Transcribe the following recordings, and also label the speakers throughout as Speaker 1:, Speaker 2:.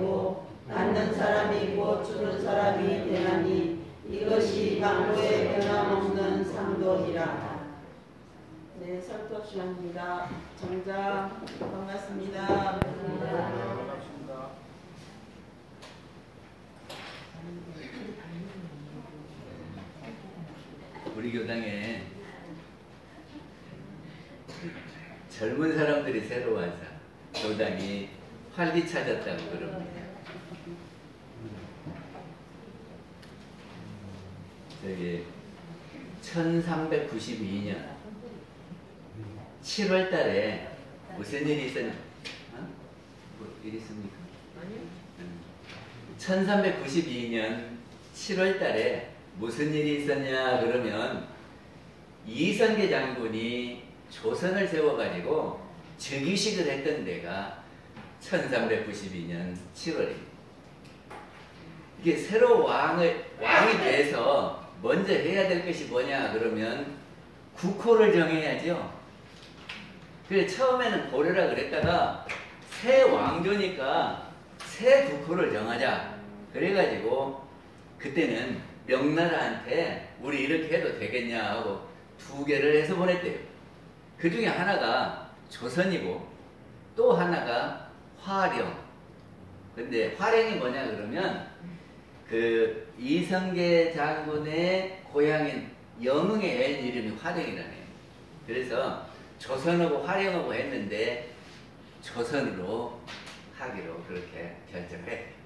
Speaker 1: 되고 낳는 사람이 곧 주는 사람이 되나니 이것이 방도의 변함없는 상도이라. 네, 설교 시간입니다. 정작 반갑습니다.
Speaker 2: 우리 교당에 젊은 사람들이 새로 와서 교당이 활기차졌다고 그럽니다. 저기 1392년 7월 달에 무슨 일이 있었냐? 뭐 일 있습니까? 아니요. 1392년 7월 달에 무슨 일이 있었냐 그러면 이성계 장군이 조선을 세워가지고 즉위식을 했던 데가 1392년 7월입니다. 이게 새로 왕이 돼서 먼저 해야 될 것이 뭐냐 그러면 국호를 정해야죠. 그래서 처음에는 고려라 그랬다가 새 왕조니까 새 국호를 정하자. 그래가지고 그때는 명나라한테 우리 이렇게 해도 되겠냐 하고 2개를 해서 보냈대요. 그 중에 하나가 조선이고 또 하나가 화령. 근데 화령이 뭐냐 그러면 그 이성계 장군의 고향인 영흥의 애 이름이 화령이라네요. 그래서 조선하고 화령하고 했는데 조선으로 하기로 그렇게 결정을 했대요.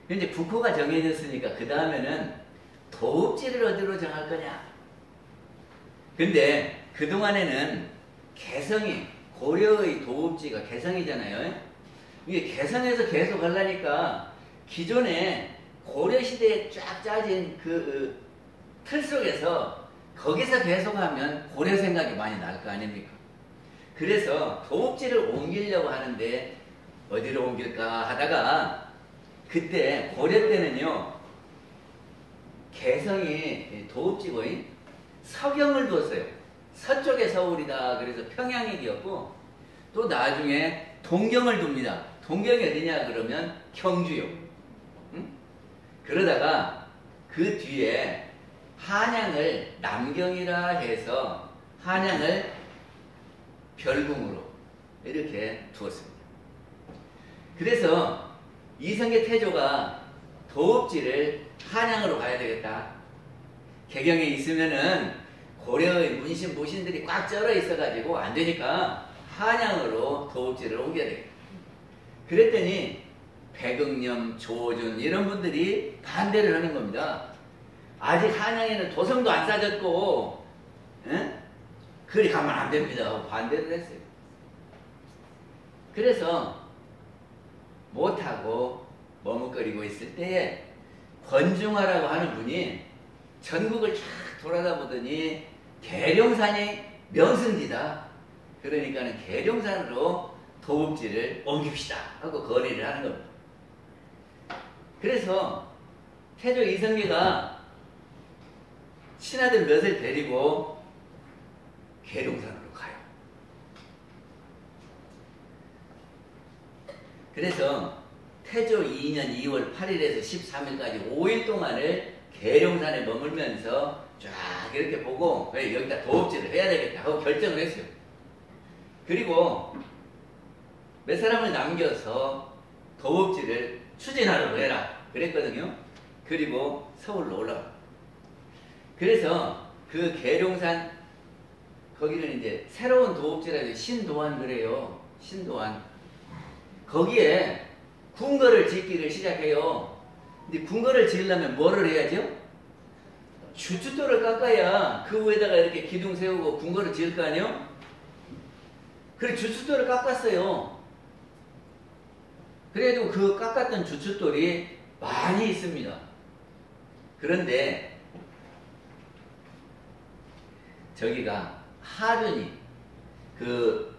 Speaker 2: 이제 국호가 정해졌으니까 그 다음에는 도읍지를 어디로 정할 거냐. 근데 그동안에는 개성이 고려의 도읍지가 개성이잖아요. 이게 개성에서 계속 하려니까 기존에 고려시대에 쫙 짜진 그 틀 속에서 거기서 계속하면 고려 생각이 많이 날 거 아닙니까? 그래서 도읍지를 옮기려고 하는데 어디로 옮길까 하다가 그때 고려 때는요 개성이 도읍지고 서경을 뒀어요. 서쪽에 서울이다 그래서 평양이 되었고 또 나중에 동경을 둡니다. 동경이 어디냐 그러면 경주요. 응? 그러다가 그 뒤에 한양을 남경이라 해서 한양을 별궁으로 이렇게 두었습니다. 그래서 이성계 태조가 도읍지를 한양으로 가야 되겠다. 개경에 있으면은 고려의 문신 모신들이 꽉 쩔어 있어가지고 안 되니까 한양으로 도읍지를 옮겨야 되겠다. 그랬더니 백응념, 조준 이런 분들이 반대를 하는 겁니다. 아직 한양에는 도성도 안 쌓졌고 그리 가면 안 됩니다 하고 반대를 했어요. 그래서 못하고 머뭇거리고 있을 때에 권중화라고 하는 분이 전국을 쫙 돌아다 보더니 계룡산이 명승지다. 그러니까는 계룡산으로 도읍지를 옮깁시다 하고 건의를 하는 겁니다. 그래서 태조 이성계가 신하들 몇을 데리고 계룡산으로 가요. 그래서 태조 2년 2월 8일에서 13일까지 5일 동안을 계룡산에 머물면서 쫙 이렇게 보고 여기다 도읍지를 해야 되겠다 하고 결정을 했어요. 그리고 몇 사람을 남겨서 도읍지를 추진하려고 해라 그랬거든요. 그리고 서울로 올라가. 그래서 그 계룡산 거기는 이제 새로운 도읍지라고 신도안 그래요. 신도안. 거기에 궁궐을 짓기를 시작해요. 근데 궁궐을 지으려면 뭐를 해야죠? 주춧돌을 깎아야 그 위에다가 이렇게 기둥 세우고 궁궐을 지을 거 아니에요? 그래 주춧돌을 깎았어요. 그래도 그 깎았던 주춧돌이 많이 있습니다. 그런데 저기가 하륜이 그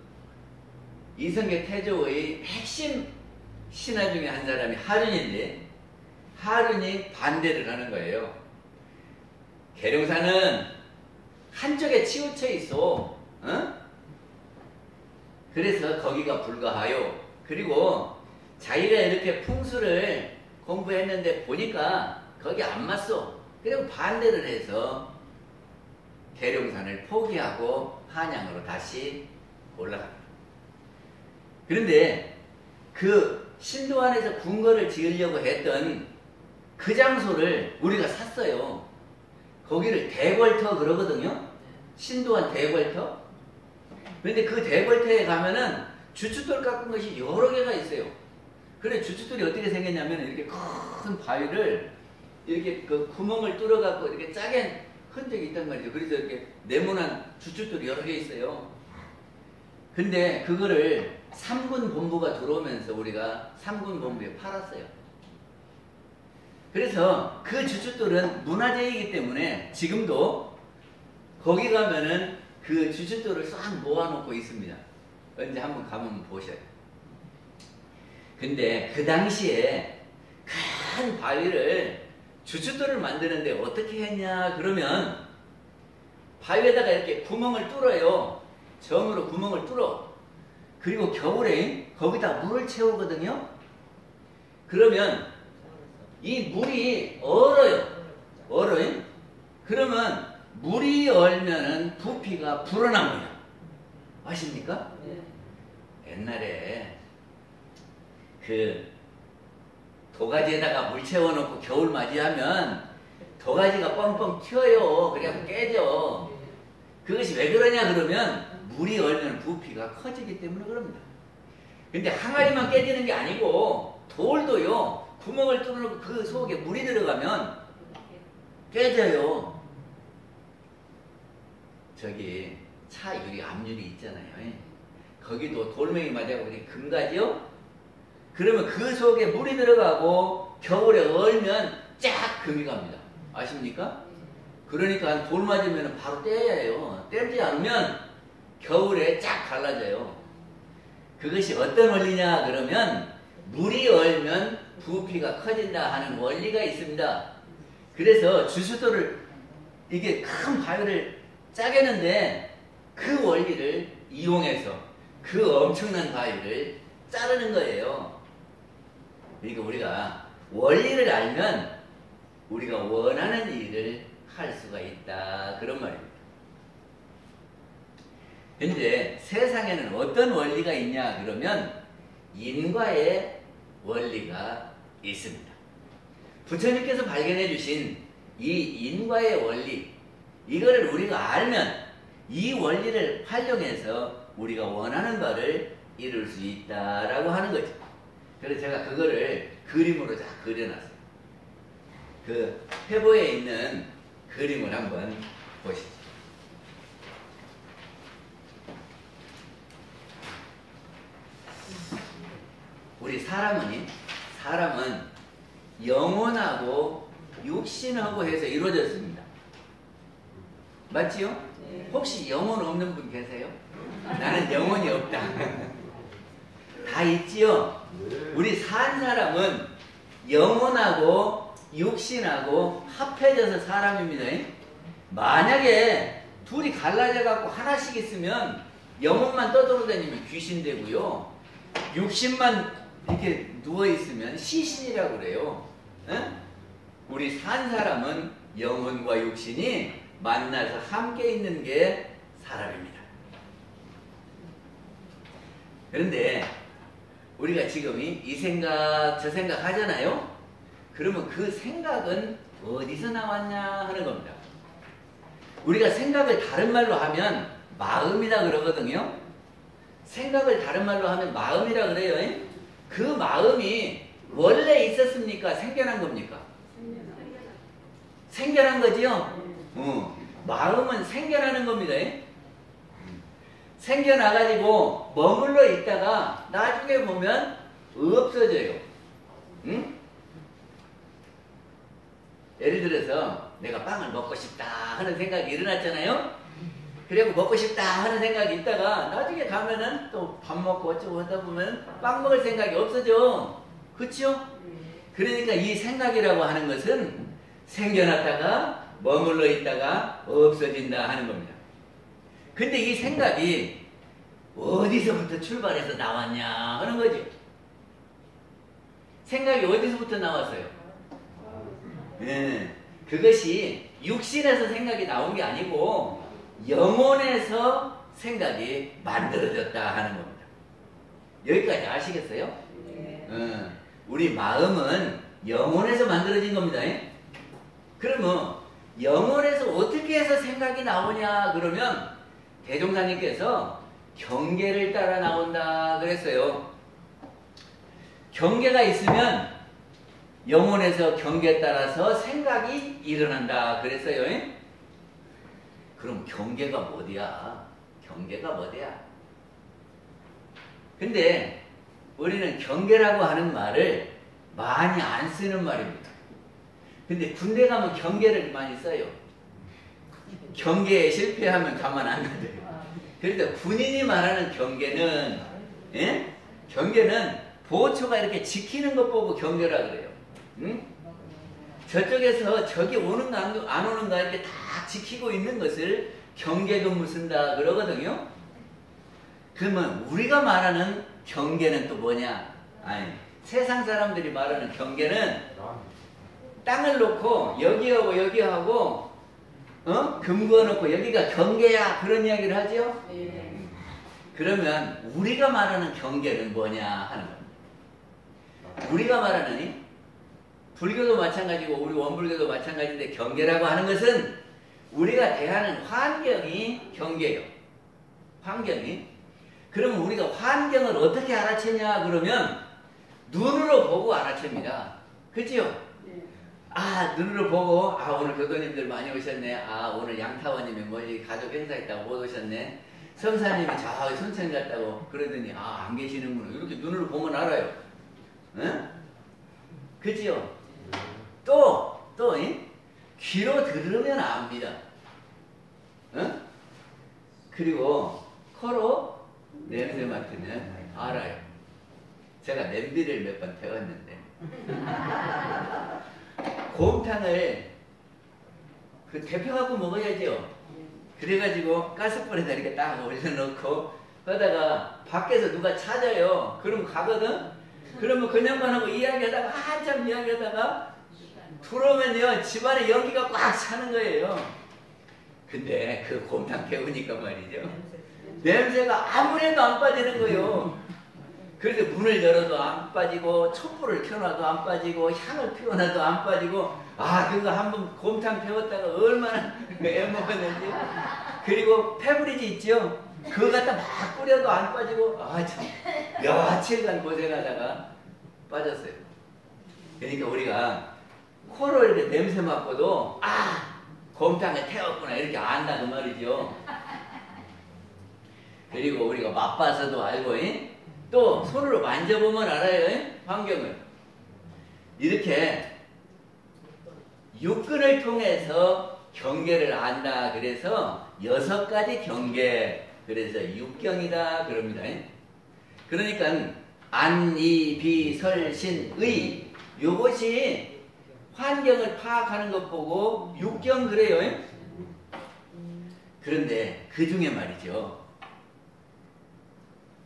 Speaker 2: 이성계 태조의 핵심 신하 중에 한 사람이 하륜인데 하륜이 반대를 하는 거예요. 계룡산은 한쪽에 치우쳐 있어. 그래서 거기가 불가하요. 그리고 자기가 이렇게 풍수를 공부했는데 보니까 거기 안 맞소. 그리고 반대를 해서 계룡산을 포기하고 한양으로 다시 올라갑니다. 그런데 그 신도안에서 궁궐을 지으려고 했던 그 장소를 우리가 샀어요. 거기를 대궐터 그러거든요. 신도안 대궐터. 그런데 그 대궐터에 가면은 주춧돌 깎은 것이 여러 개가 있어요. 그래 주춧돌이 어떻게 생겼냐면 이렇게 큰 바위를 이렇게 그 구멍을 뚫어갖고 이렇게 짜게 흔적이 있단 말이죠. 그래서 이렇게 네모난 주춧돌이 여러 개 있어요. 근데 그거를 삼군 본부가 들어오면서 우리가 삼군 본부에 팔았어요. 그래서 그 주춧돌은 문화재이기 때문에 지금도 거기 가면은 그 주춧돌을 싹 모아놓고 있습니다. 언제 한번 가면 보셔요. 근데 그 당시에 큰 바위를 주춧돌을 만드는데 어떻게 했냐 그러면 바위에다가 이렇게 구멍을 뚫어요. 점으로 구멍을 뚫어. 그리고 겨울에 거기다 물을 채우거든요. 그러면 이 물이 얼어요. 얼어요. 그러면 물이 얼면은 부피가 불어납니다. 아십니까? 옛날에 그 도가지에다가 물 채워놓고 겨울 맞이하면 도가지가 뻥뻥 튀어요. 그래서 깨져. 그것이 왜 그러냐 그러면 물이 얼면 부피가 커지기 때문에 그럽니다. 근데 항아리만 깨지는 게 아니고 돌도요. 구멍을 뚫어놓고 그 속에 물이 들어가면 깨져요. 저기 차 유리 앞유리 있잖아요. 거기도 돌멩이 맞아가지고 금가지요? 그러면 그 속에 물이 들어가고 겨울에 얼면 쫙 금이 갑니다. 아십니까? 그러니까 돌 맞으면 바로 떼야 해요. 떼지 않으면 겨울에 쫙 갈라져요. 그것이 어떤 원리냐 그러면 물이 얼면 부피가 커진다 하는 원리가 있습니다. 그래서 주춧돌을 이게 큰 바위를 짜겠는데 그 원리를 이용해서 그 엄청난 바위를 자르는 거예요. 그러니까 우리가 원리를 알면 우리가 원하는 일을 할 수가 있다 그런 말입니다. 근데 세상에는 어떤 원리가 있냐 그러면 인과의 원리가 있습니다. 부처님께서 발견해 주신 이 인과의 원리, 이거를 우리가 알면 이 원리를 활용해서 우리가 원하는 바를 이룰 수 있다라고 하는 거죠. 그래서 제가 그거를 그림으로 다 그려놨어요. 그 회보에 있는 그림을 한번 보시죠. 우리 사람은 영혼하고 육신하고 해서 이루어졌습니다. 맞지요? 혹시 영혼 없는 분 계세요? 나는 영혼이 없다. 다 있지요? 우리 산 사람은 영혼하고 육신하고 합해져서 사람입니다. 만약에 둘이 갈라져 갖고 하나씩 있으면 영혼만 떠돌아다니면 귀신 되고요. 육신만 이렇게 누워있으면 시신이라고 그래요. 응? 우리 산 사람은 영혼과 육신이 만나서 함께 있는 게 사람입니다. 그런데 우리가 지금 이 생각 저 생각 하잖아요. 그러면 그 생각은 어디서 나왔냐 하는 겁니다. 우리가 생각을 다른 말로 하면 마음이라 그러거든요. 생각을 다른 말로 하면 마음이라 그래요. 그 마음이 원래 있었습니까? 생겨난 겁니까? 생겨난 거지요? 마음은 생겨나는 겁니다. 생겨나가지고 머물러 있다가 나중에 보면 없어져요. 응? 예를 들어서 내가 빵을 먹고 싶다 하는 생각이 일어났잖아요. 그리고 먹고 싶다 하는 생각이 있다가 나중에 가면은 또 밥 먹고 어쩌고 하다 보면 빵 먹을 생각이 없어져. 그렇죠? 그러니까 이 생각이라고 하는 것은 생겨났다가 머물러 있다가 없어진다 하는 겁니다. 근데 이 생각이 어디서부터 출발해서 나왔냐 하는 거죠. 생각이 어디서부터 나왔어요? 그것이 육신에서 생각이 나온 게 아니고 영혼에서 생각이 만들어졌다 하는 겁니다. 여기까지 아시겠어요? 우리 마음은 영혼에서 만들어진 겁니다. 그러면 영혼에서 어떻게 해서 생각이 나오냐 그러면 대종사님께서 경계를 따라 나온다 그랬어요. 경계가 있으면 영혼에서 경계에 따라서 생각이 일어난다 그랬어요. 그럼 경계가 뭐야? 경계가 뭐야? 근데 우리는 경계라고 하는 말을 많이 안 쓰는 말입니다. 근데 군대 가면 경계를 많이 써요. 경계에 실패하면 가만 안 놔둬요. 그래서 군인이 말하는 경계는, 경계는 보호처가 이렇게 지키는 것 보고 경계라 그래요. 저쪽에서 적이 오는가 안 오는가 이렇게 다 지키고 있는 것을 경계근무 쓴다 그러거든요. 그러면 우리가 말하는 경계는 또 뭐냐? 아니, 세상 사람들이 말하는 경계는 땅을 놓고 여기하고 여기하고 금 그어놓고 여기가 경계야 그런 이야기를 하죠. 그러면 우리가 말하는 경계는 뭐냐 하는 겁니다. 우리가 말하는 불교도 마찬가지고 우리 원불교도 마찬가지인데 경계라고 하는 것은 우리가 대하는 환경이 경계예요. 환경이. 그러면 우리가 환경을 어떻게 알아채냐 그러면 눈으로 보고 알아챕니다. 그치요? 아, 눈으로 보고, 아, 오늘 교도님들 많이 오셨네. 아, 오늘 양타원님이 멀리 가족 행사했다고 못 오셨네. 성사님이 저기 순천 갔다고 그러더니, 아, 안 계시는구나. 이렇게 눈으로 보면 알아요. 응? 그치요? 또, 귀로 들으면 압니다. 응? 그리고 코로 냄새 맡으면 알아요. 제가 냄비를 몇 번 태웠는데 곰탕을 그 데펴갖고 먹어야죠. 그래가지고 가스불에다 이렇게 딱 올려놓고 그러다가 밖에서 누가 찾아요. 그럼 가거든? 그러면 그냥만 하고 이야기하다가 한참 이야기하다가 들어오면요 집안에 연기가 꽉 차는 거예요. 근데 그 곰탕 태우니까 말이죠. 냄새가 아무래도 안 빠지는 거예요. 그래서 문을 열어도 안 빠지고 촛불을 켜놔도 안 빠지고 향을 피워놔도 안 빠지고 아 그거 한번 곰탕 태웠다가 얼마나 애먹었는지. 그리고 페브리즈 있죠? 그거 갖다 막 뿌려도 안 빠지고 아 참 며칠간 고생하다가 빠졌어요. 그러니까 우리가 코로 이렇게 냄새 맡고도 아 곰탕을 태웠구나 이렇게 안다 그 말이죠. 그리고 우리가 맛봐서도 알고 또 손으로 만져보면 알아요. 환경을. 이렇게 육근을 통해서 경계를 안다. 그래서 6가지 경계. 그래서 육경이다. 그럽니다. 그러니까 안, 이, 비, 설, 신, 의 요것이 환경을 파악하는 것 보고 육경 그래요. 그런데 그 중에 말이죠.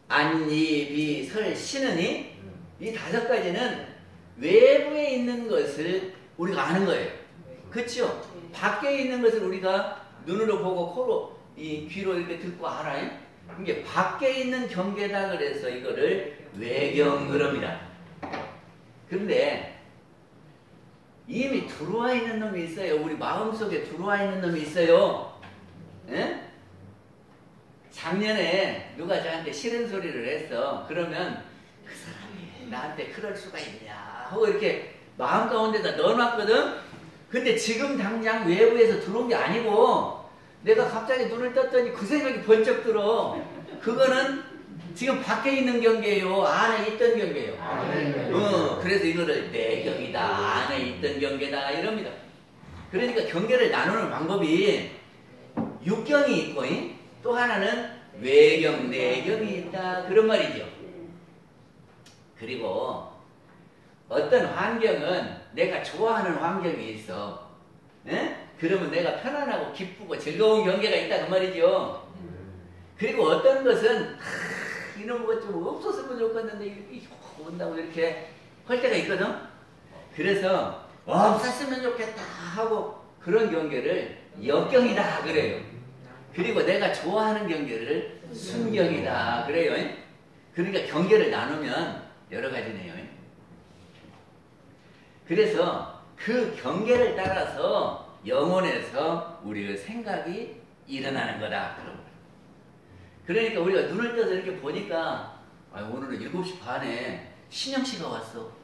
Speaker 2: 안, 이, 비, 설, 신은 이 5가지는 외부에 있는 것을 우리가 아는 거예요. 그렇죠? 밖에 있는 것을 우리가 눈으로 보고 코로 귀로 이렇게 듣고 알아요. 이게 밖에 있는 경계다 그래서 이거를 외경 그럽니다. 그런데 이미 들어와 있는 놈이 있어요. 우리 마음속에 들어와 있는 놈이 있어요. 예? 작년에 누가 저한테 싫은 소리를 했어. 그러면 그 사람이 나한테 그럴 수가 있냐 하고 이렇게 마음 가운데다 넣어놨거든. 근데 지금 당장 외부에서 들어온 게 아니고 내가 갑자기 눈을 떴더니 그 생각이 번쩍 들어. 그거는 지금 밖에 있는 경계예요. 안에 있던 경계예요. 그래서 이거를 내경이다. 안에 있던 경계다 이럽니다. 그러니까 경계를 나누는 방법이 육경이 있고 또 하나는 외경, 내경이 있다. 그런 말이죠. 그리고 어떤 환경은 내가 좋아하는 환경이 있어. 에? 그러면 내가 편안하고 기쁘고 즐거운 경계가 있다. 그 말이죠. 그리고 어떤 것은 이런 것 좀 없었으면 좋겠는데 이렇게 온다고 이렇게 할 때가 있거든. 그래서 없었으면 좋겠다 하고 그런 경계를 역경이다 그래요. 그리고 내가 좋아하는 경계를 순경이다 그래요. 그러니까 경계를 나누면 여러 가지네요. 그래서 그 경계를 따라서 영혼에서 우리의 생각이 일어나는 거다. 그러니까 우리가 눈을 떠서 이렇게 보니까 오늘은 7시 반에 신영씨가 왔어.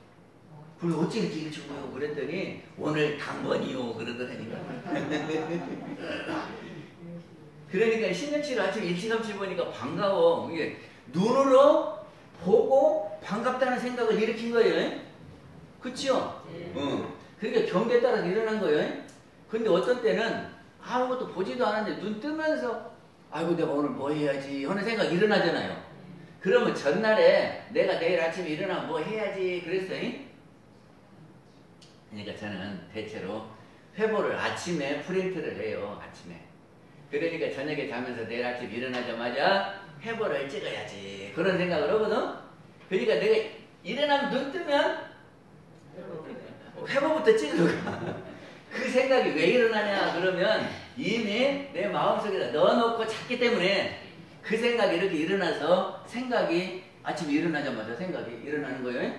Speaker 2: 그리고 어찌 이렇게 일찍 오요? 그랬더니 오늘 당번이요 그러더라니까. 그러니까 신영씨를 아침 일찌감치 보니까 반가워. 이게 눈으로 보고 반갑다는 생각을 일으킨 거예요. 그치요? 그러니까 경계에 따라서 일어난 거예요. 근데 어떤 때는 아무것도 보지도 않았는데 눈 뜨면서 아이고 내가 오늘 뭐 해야지 하는 생각이 일어나잖아요. 그러면 전날에 내가 내일 아침에 일어나면 뭐 해야지 그랬어요. 그러니까 저는 대체로 회보를 아침에 프린트를 해요. 아침에. 그러니까 저녁에 자면서 내일 아침 일어나자마자 회보를 찍어야지 그런 생각을 하거든. 그러니까 내가 일어나면 눈 뜨면 회보부터 찍으러 가. 그 생각이 왜 일어나냐 그러면 이미 내 마음속에다 넣어놓고 잤기 때문에 그 생각이 이렇게 일어나서 생각이 아침에 일어나자마자 생각이 일어나는 거예요.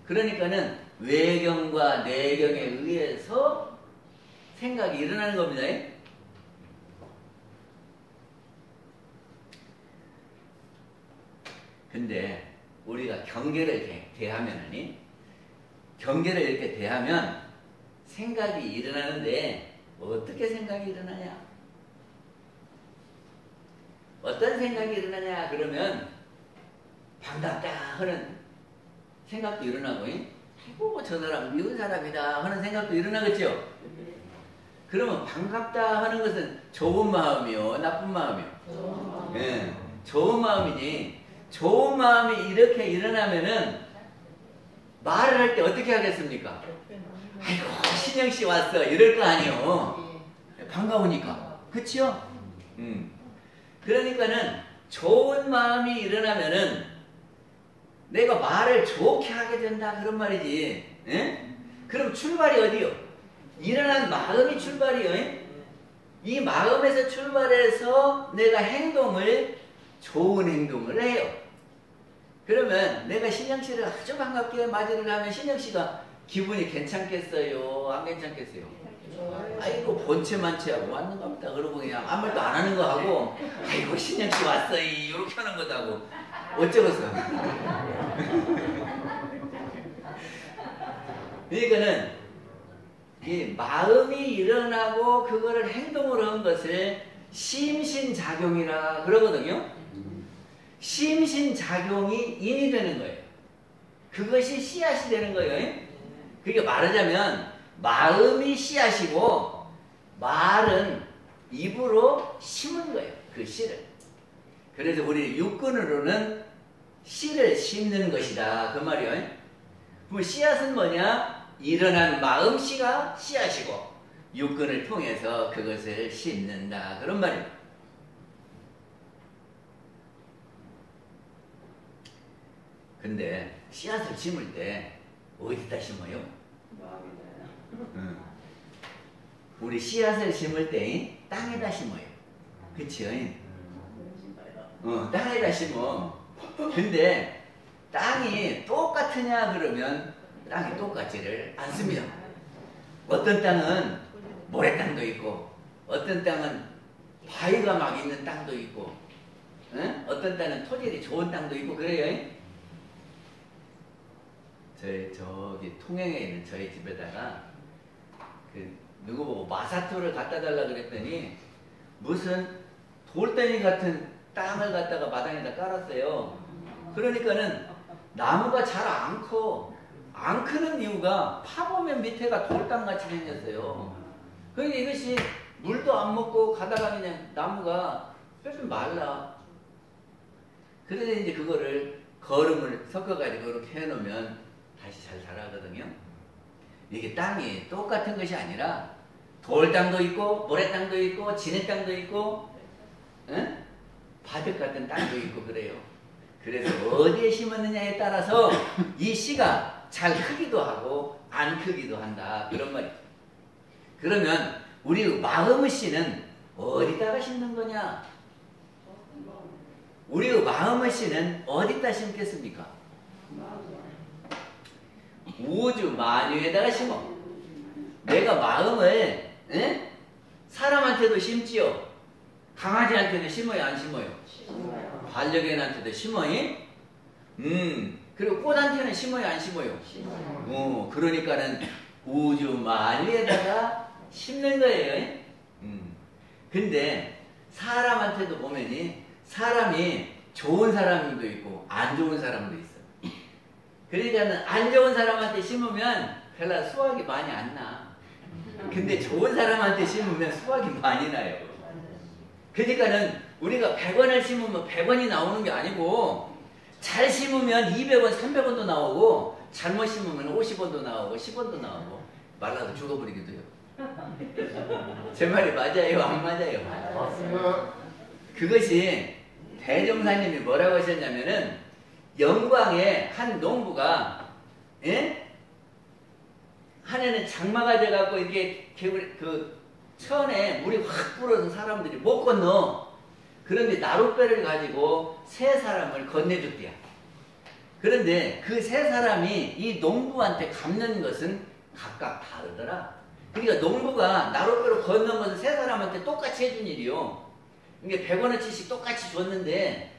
Speaker 2: 그러니까는 외경과 내경에 의해서 생각이 일어나는 겁니다. 근데 우리가 경계를 대하면은 경계를 이렇게 대하면 생각이 일어나는데 어떻게 생각이 일어나냐? 어떤 생각이 일어나냐 그러면 반갑다 하는 생각도 일어나고 아이고 저 사람 미운 사람이다 하는 생각도 일어나겠죠? 그러면 반갑다 하는 것은 좋은 마음이요? 나쁜 마음이요? 네, 좋은 마음이지. 좋은 마음이 이렇게 일어나면은 말을 할 때 어떻게 하겠습니까? 아이고 신영씨 왔어 이럴 거 아니요. 반가우니까. 그치요? 그러니까는 좋은 마음이 일어나면은 내가 말을 좋게 하게 된다 그런 말이지. 에? 그럼 출발이 어디요? 일어난 마음이 출발이요. 이 마음에서 출발해서 내가 행동을 좋은 행동을 해요. 그러면 내가 신영씨를 아주 반갑게 맞이를 하면 신영씨가 기분이 괜찮겠어요? 안 괜찮겠어요? 아이고 본체만체하고 왔는가 보다 그러고 그냥 아무 말도 안 하는 거 하고 아이고 신영씨 왔어요 이렇게 하는 거다 하고 어쩌겠어. 그러니까는 이 마음이 일어나고 그거를 행동으로 한 것을 심신작용이라 그러거든요. 심신작용이 인이 되는 거예요. 그것이 씨앗이 되는 거예요. 그게 말하자면 마음이 씨앗이고 말은 입으로 심은 거예요. 그 씨를. 그래서 우리 육근으로는 씨를 심는 것이다. 그 말이에요. 그 씨앗은 뭐냐? 일어난 마음씨가 씨앗이고 육근을 통해서 그것을 심는다. 그런 말이에요. 근데 씨앗을 심을 때 어디다 심어요? 우리 씨앗을 심을 때 땅에다 심어요. 그치요? 땅에다 심어. 근데 땅이 똑같으냐 그러면 땅이 똑같지를 않습니다. 어떤 땅은 모래땅도 있고 어떤 땅은 바위가 막 있는 땅도 있고 어떤 땅은 토질이 좋은 땅도 있고 그래요. 저기 통영에 있는 저희 집에다가 누구 보고 마사토를 갖다 달라 그랬더니 무슨 돌덩이 같은 땅을 갖다가 마당에다 깔았어요. 그러니까는 나무가 잘 안 커. 안 크는 이유가 파보면 밑에가 돌땅같이 생겼어요. 그러니까 이것이 물도 안 먹고 가다가 그냥 나무가 뼈좀 말라. 그래서 이제 그거를 거름을 섞어가지고 그렇게 해놓으면 다시 잘 자라거든요. 이게 땅이 똑같은 것이 아니라 돌땅도 있고 모래땅도 있고 진해땅도 있고 바득 같은 땅도 있고 그래요. 그래서 어디에 심었느냐에 따라서 이 씨가 잘 크기도 하고 안 크기도 한다. 그런 말이죠. 그러면 우리 마음의 씨는 어디다가 심는 거냐? 우리 마음의 씨는 어디다 심겠습니까? 우주 만유에다가 심어. 내가 마음을 사람한테도 심지요. 강아지한테도 심어요, 안 심어요? 반려견한테도 심어요? 그리고 꽃한테는 심어요, 안 심어요? 그러니까는 우주 만유에다가 심는 거예요. 근데 사람한테도 보면이 사람이 좋은 사람도 있고 안 좋은 사람도 있어. 그러니까는 안 좋은 사람한테 심으면 별로 수확이 많이 안 나. 근데 좋은 사람한테 심으면 수확이 많이 나요. 그러니까는 우리가 100원을 심으면 100원이 나오는 게 아니고 잘 심으면 200원, 300원도 나오고 잘못 심으면 50원도 나오고 10원도 나오고 말라서 죽어버리기도 해요. 제 말이 맞아요? 안 맞아요?
Speaker 3: 맞습니다.
Speaker 2: 그것이 대종사님이 뭐라고 하셨냐면은 영광에 한 농부가 한 해는 장마가 돼갖고 이렇게 그 천에 물이 확 불어서 사람들이 못 건너. 그런데 나룻배를 가지고 세 사람을 건네줬대요. 그런데 그 세 사람이 이 농부한테 갚는 것은 각각 다르더라. 그러니까 농부가 나룻배로 건넌 것은 세 사람한테 똑같이 해준 일이요. 그러니까 100원어치씩 똑같이 줬는데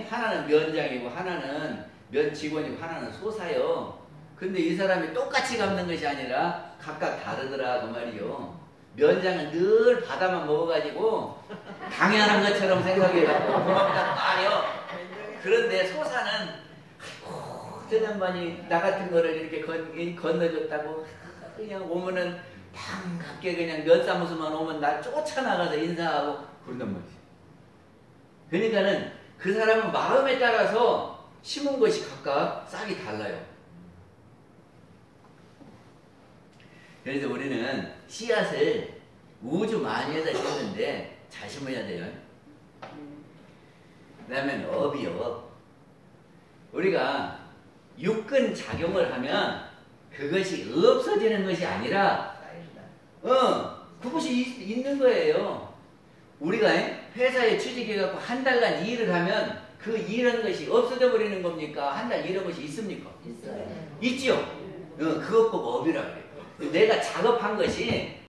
Speaker 2: 하나는 면장이고 하나는 면 직원이고 하나는 소사요. 근데 이 사람이 똑같이 갚는 것이 아니라 각각 다르더라 그 말이요. 면장은 늘 바다만 먹어가지고 당연한 것처럼 생각해갖고 고맙단 말이요. 그런데 소사는 아이고 저 양반이 나 같은 거를 이렇게 건너줬다고 그냥 오면은 반갑게 그냥 면 사무소만 오면 날 쫓아나가서 인사하고 그런단 말이지. 그러니까는 그 사람은 마음에 따라서 심은 것이 각각 싹이 달라요. 그래서 우리는 씨앗을 우주 만유에다 심는데 잘 심어야 돼요. 그 다음에 업이요, 업. 우리가 육근 작용을 하면 그것이 없어지는 것이 아니라 그것이 있는 거예요. 우리가 회사에 취직해갖고 한 달간 일을 하면 그 일한 것이 없어져 버리는 겁니까? 한 달 일한 것이 있습니까?
Speaker 1: 있어요.
Speaker 2: 있지요. 그것 보고 업이라고 그래요. 내가 작업한 것이